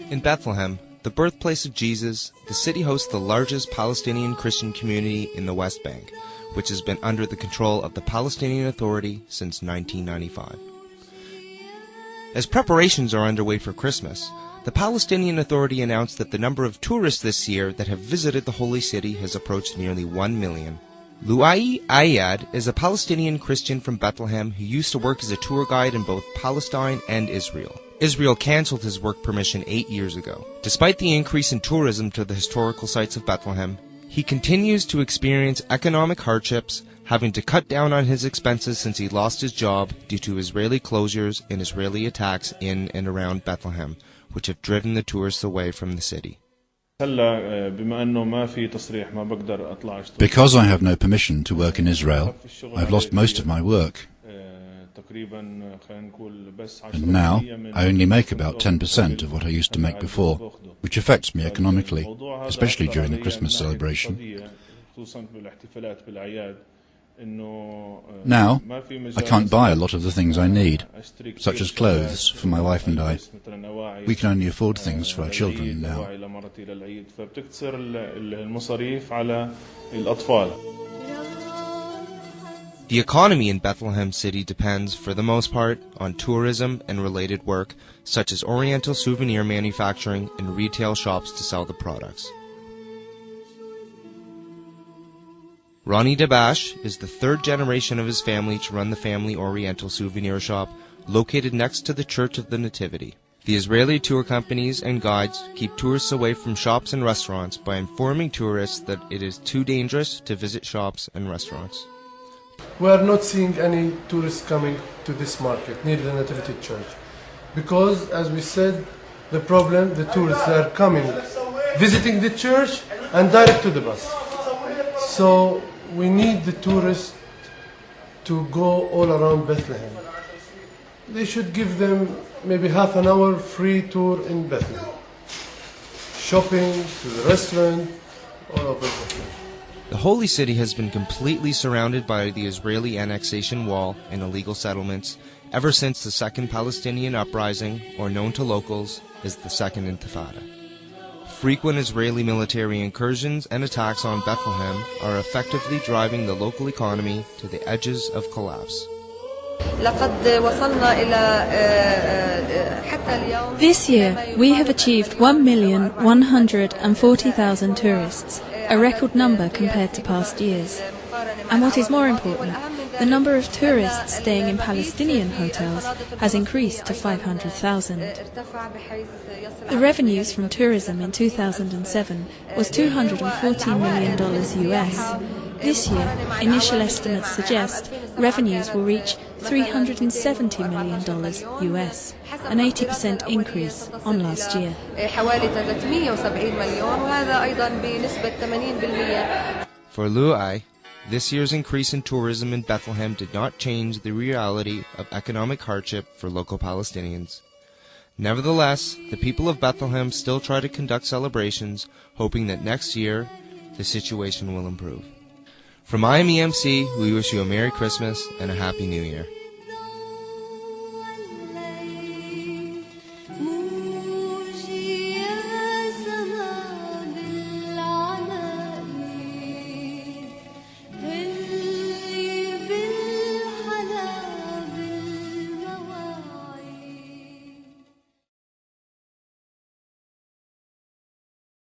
In Bethlehem, the birthplace of Jesus, the city hosts the largest Palestinian Christian community in the West Bank, which has been under the control of the Palestinian Authority since 1995. As preparations are underway for Christmas, the Palestinian Authority announced that the number of tourists this year that have visited the Holy City has approached nearly 1 million. Luai Ayad is a Palestinian Christian from Bethlehem who used to work as a tour guide in both Palestine and Israel. Israel cancelled his work permission 8 years ago. Despite the increase in tourism to the historical sites of Bethlehem, he continues to experience economic hardships, having to cut down on his expenses since he lost his job due to Israeli closures and Israeli attacks in and around Bethlehem, which have driven the tourists away from the city. Because I have no permission to work in Israel, I've lost most of my work. And now I only make about 10% of what I used to make before, which affects me economically, especially during the Christmas celebration. Now, I can't buy a lot of the things I need, such as clothes for my wife and I. We can only afford things for our children now. The economy in Bethlehem City depends, for the most part, on tourism and related work, such as Oriental souvenir manufacturing and retail shops to sell the products. Ronnie Dabash is the third generation of his family to run the family Oriental souvenir shop located next to the Church of the Nativity. The Israeli tour companies and guides keep tourists away from shops and restaurants by informing tourists that it is too dangerous to visit shops and restaurants. We are not seeing any tourists coming to this market near the Nativity Church because, as we said, the tourists are coming, visiting the church and direct to the bus. So we need the tourists to go all around Bethlehem. They should give them maybe half an hour free tour in Bethlehem. Shopping, to the restaurant, all over Bethlehem. The Holy City has been completely surrounded by the Israeli annexation wall and illegal settlements ever since the Second Palestinian Uprising, or known to locals as the Second Intifada. Frequent Israeli military incursions and attacks on Bethlehem are effectively driving the local economy to the edges of collapse. This year, we have achieved 1,140,000 tourists, a record number compared to past years. And what is more important, the number of tourists staying in Palestinian hotels has increased to 500,000. The revenues from tourism in 2007 was $214 million US. This year, initial estimates suggest revenues will reach $370 million US, an 80% increase on last year. For Luai, this year's increase in tourism in Bethlehem did not change the reality of economic hardship for local Palestinians. Nevertheless, the people of Bethlehem still try to conduct celebrations, hoping that next year the situation will improve. From IMEMC, we wish you a Merry Christmas and a Happy New Year.